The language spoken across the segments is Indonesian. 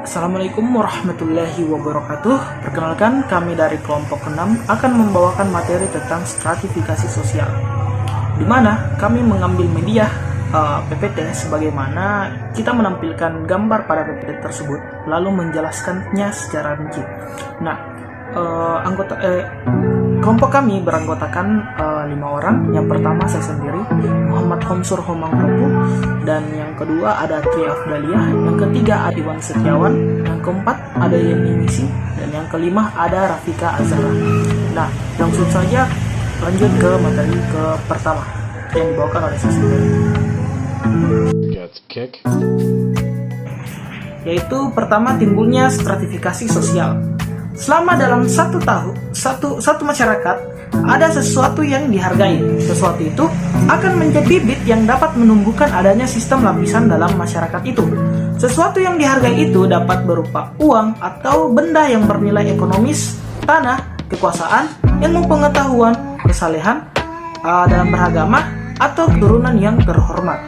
Assalamualaikum warahmatullahi wabarakatuh. Perkenalkan, kami dari kelompok 6 akan membawakan materi tentang stratifikasi sosial, di mana kami mengambil media PPT sebagaimana kita menampilkan gambar pada PPT tersebut, lalu menjelaskannya secara rinci. Nah, kelompok kami beranggotakan 5 orang. Yang pertama saya sendiri, Muhammad Homsur Homangkopu, dan yang kedua ada Tri Afdaliah, yang ketiga ada Iwan Setiawan, yang keempat ada Yeni Nisi, dan yang kelima ada Rafika Azhara. Nah, langsung saja lanjut ke materi ke pertama yang dibawakan oleh saya sendiri, yaitu pertama, timbulnya stratifikasi sosial. Selama dalam satu masyarakat ada sesuatu yang dihargai. Sesuatu itu akan menjadi bibit yang dapat menumbuhkan adanya sistem lapisan dalam masyarakat itu. Sesuatu yang dihargai itu dapat berupa uang atau benda yang bernilai ekonomis, tanah, kekuasaan, ilmu pengetahuan, kesalehan dalam beragama, atau keturunan yang terhormat.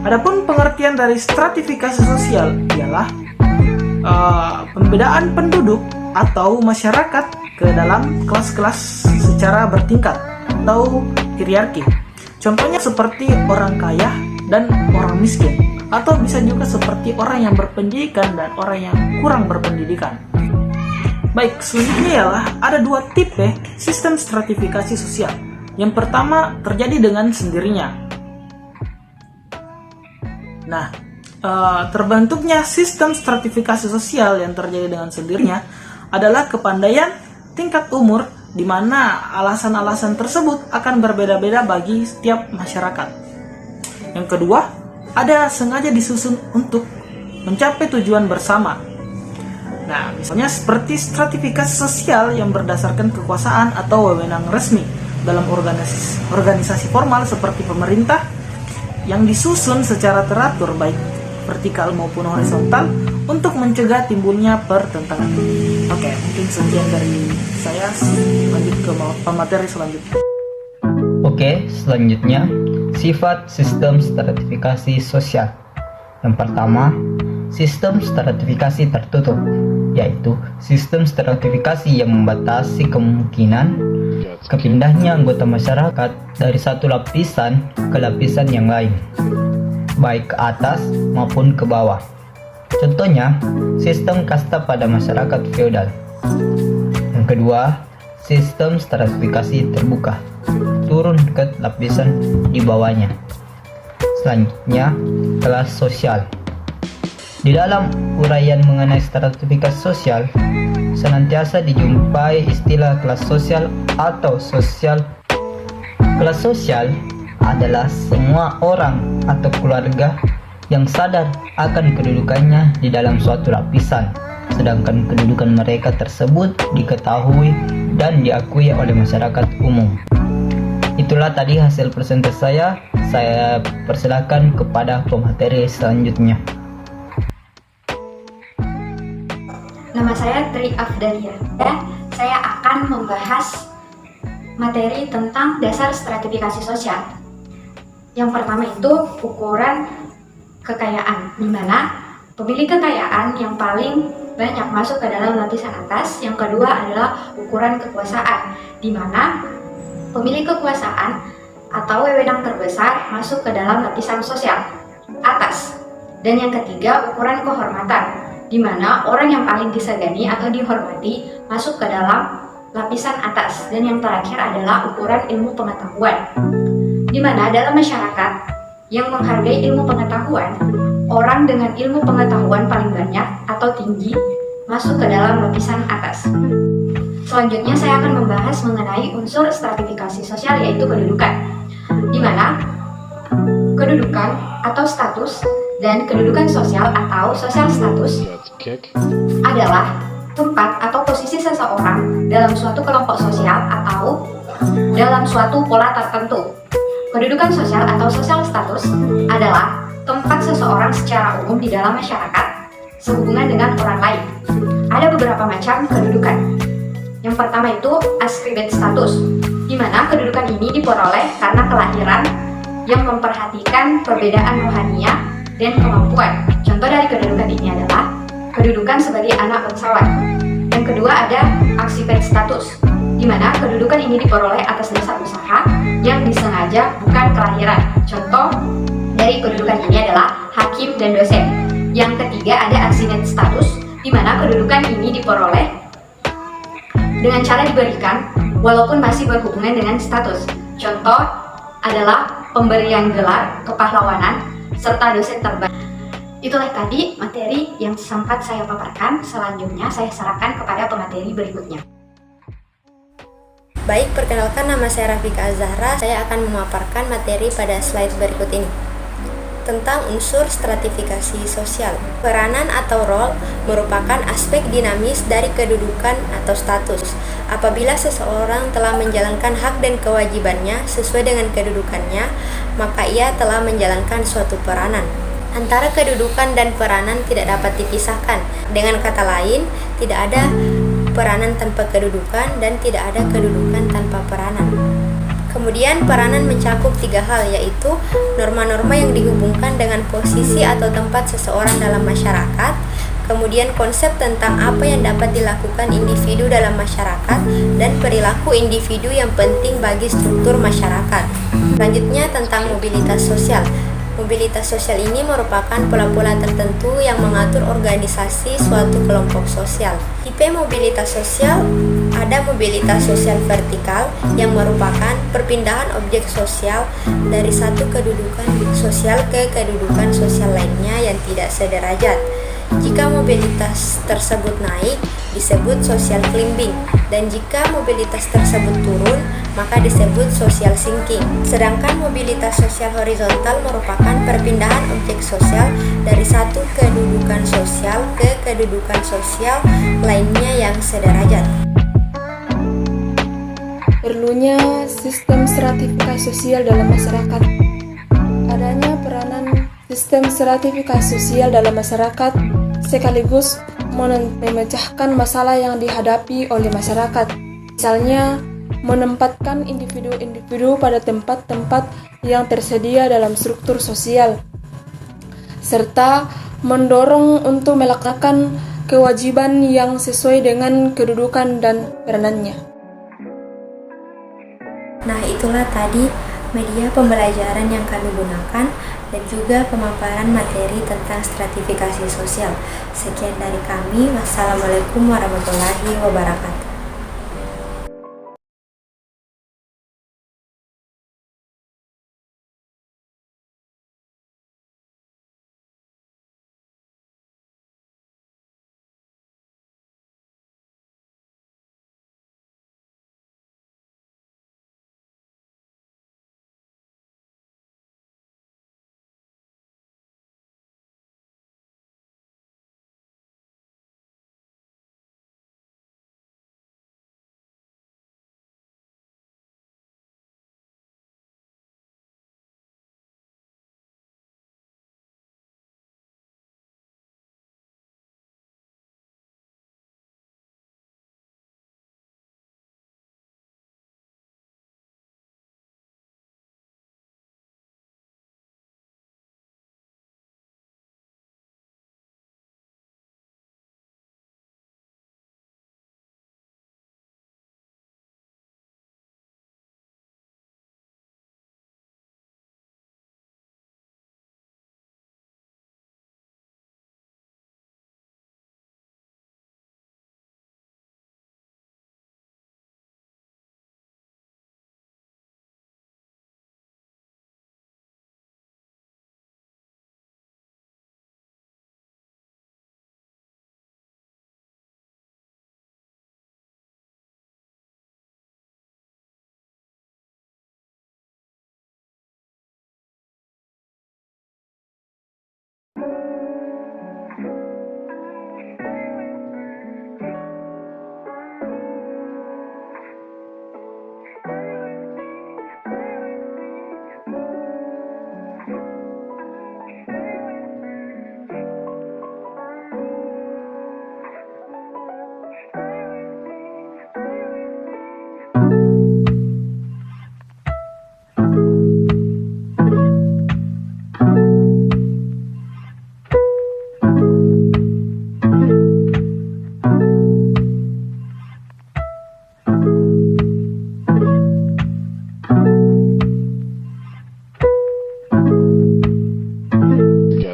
Adapun pengertian dari stratifikasi sosial ialah pembedaan penduduk atau masyarakat ke dalam kelas-kelas secara bertingkat atau hierarki. Contohnya seperti orang kaya dan orang miskin, atau bisa juga seperti orang yang berpendidikan dan orang yang kurang berpendidikan. Baik, selanjutnya ialah ada 2 tipe sistem stratifikasi sosial. Yang pertama terjadi dengan sendirinya. Nah, terbentuknya sistem stratifikasi sosial yang terjadi dengan sendirinya adalah kepandaian tingkat umur, di mana alasan-alasan tersebut akan berbeda-beda bagi setiap masyarakat. Yang kedua, ada sengaja disusun untuk mencapai tujuan bersama. Nah, misalnya seperti stratifikasi sosial yang berdasarkan kekuasaan atau wewenang resmi dalam organisasi formal seperti pemerintah, yang disusun secara teratur baik vertikal maupun horizontal untuk mencegah timbulnya pertentangan. Oke, mungkin sekian dari saya. Lanjut ke materi selanjutnya. Oke, selanjutnya sifat sistem stratifikasi sosial. Yang pertama, sistem stratifikasi tertutup, yaitu sistem stratifikasi yang membatasi kemungkinan kepindahnya anggota masyarakat dari satu lapisan ke lapisan yang lain, baik ke atas maupun ke bawah. Contohnya, sistem kasta pada masyarakat feodal. Yang kedua, sistem stratifikasi terbuka, turun ke lapisan di bawahnya. Selanjutnya, kelas sosial. Di dalam uraian mengenai stratifikasi sosial, senantiasa dijumpai istilah kelas sosial atau sosial. Kelas sosial adalah semua orang atau keluarga yang sadar akan kedudukannya di dalam suatu lapisan, sedangkan kedudukan mereka tersebut diketahui dan diakui oleh masyarakat umum. Itulah tadi hasil presentasi saya persilakan kepada pemateri selanjutnya. Nama saya Tri Afdaliah, dan saya akan membahas materi tentang dasar stratifikasi sosial. Yang pertama itu ukuran kekayaan, di mana pemilik kekayaan yang paling banyak masuk ke dalam lapisan atas. Yang kedua adalah ukuran kekuasaan, di mana pemilik kekuasaan atau wewenang terbesar masuk ke dalam lapisan sosial atas. Dan yang ketiga, ukuran kehormatan, di mana orang yang paling disegani atau dihormati masuk ke dalam lapisan atas. Dan yang terakhir adalah ukuran ilmu pengetahuan, di mana dalam masyarakat yang menghargai ilmu pengetahuan, orang dengan ilmu pengetahuan paling banyak atau tinggi masuk ke dalam lapisan atas. Selanjutnya saya akan membahas mengenai unsur stratifikasi sosial, yaitu kedudukan, di mana kedudukan atau status dan kedudukan sosial atau social status adalah tempat atau posisi seseorang dalam suatu kelompok sosial atau dalam suatu pola tertentu. Kedudukan sosial atau social status adalah tempat seseorang secara umum di dalam masyarakat sehubungan dengan orang lain. Ada beberapa macam kedudukan. Yang pertama itu ascribed status, di mana kedudukan ini diperoleh karena kelahiran yang memperhatikan perbedaan rohania dan kemampuan. Contoh dari kedudukan ini adalah kedudukan sebagai anak bangsawan. Yang kedua ada activate status, di mana kedudukan ini diperoleh atas dasar usaha yang disengaja, bukan kelahiran. Contoh dari kedudukan ini adalah hakim dan dosen. Yang ketiga ada accident status, di mana kedudukan ini diperoleh dengan cara diberikan walaupun masih berhubungan dengan status. Contoh adalah pemberian gelar kepahlawanan serta dosen terbaik. Itulah tadi materi yang sempat saya paparkan. Selanjutnya saya serahkan kepada pemateri berikutnya. Baik, perkenalkan, nama saya Rafika Azahra. Saya akan memaparkan materi pada slide berikut ini tentang unsur stratifikasi sosial. Peranan atau role merupakan aspek dinamis dari kedudukan atau status. Apabila seseorang telah menjalankan hak dan kewajibannya sesuai dengan kedudukannya, maka ia telah menjalankan suatu peranan. Antara kedudukan dan peranan tidak dapat dipisahkan. Dengan kata lain, tidak ada peranan tanpa kedudukan dan tidak ada kedudukan tanpa peranan. Kemudian peranan mencakup 3 hal, yaitu norma-norma yang dihubungkan dengan posisi atau tempat seseorang dalam masyarakat, kemudian konsep tentang apa yang dapat dilakukan individu dalam masyarakat, dan perilaku individu yang penting bagi struktur masyarakat. Selanjutnya tentang mobilitas sosial. Mobilitas sosial ini merupakan pola-pola tertentu yang mengatur organisasi suatu kelompok sosial. Tipe mobilitas sosial ada mobilitas sosial vertikal yang merupakan perpindahan objek sosial dari satu kedudukan sosial ke kedudukan sosial lainnya yang tidak sederajat. Jika mobilitas tersebut naik, disebut social climbing, dan jika mobilitas tersebut turun, maka disebut social sinking. Sedangkan mobilitas sosial horizontal merupakan perpindahan objek sosial dari satu kedudukan sosial ke kedudukan sosial lainnya yang sederajat. Perlunya sistem stratifikasi sosial dalam masyarakat. Adanya peranan sistem stratifikasi sosial dalam masyarakat sekaligus memecahkan masalah yang dihadapi oleh masyarakat. Misalnya, menempatkan individu-individu pada tempat-tempat yang tersedia dalam struktur sosial, serta mendorong untuk melaksanakan kewajiban yang sesuai dengan kedudukan dan peranannya. Nah, itulah tadi media pembelajaran yang kami gunakan dan juga pemaparan materi tentang stratifikasi sosial. Sekian dari kami. Wassalamualaikum warahmatullahi wabarakatuh.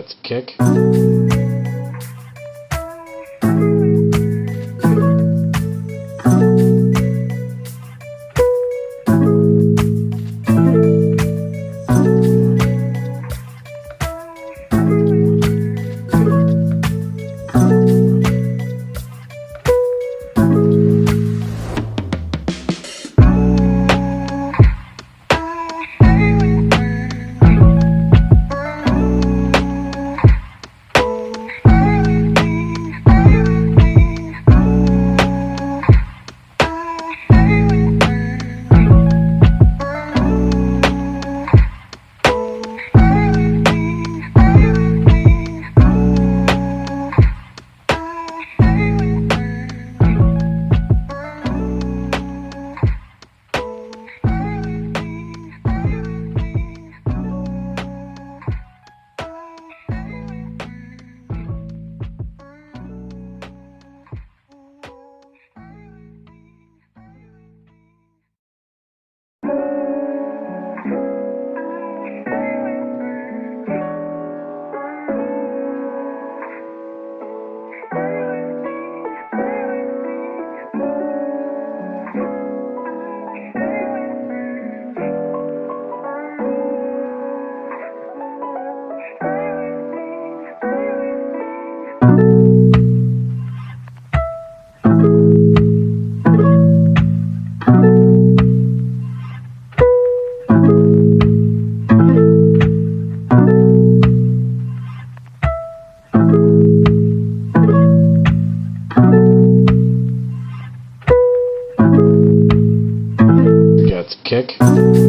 got the kick? Got the kick?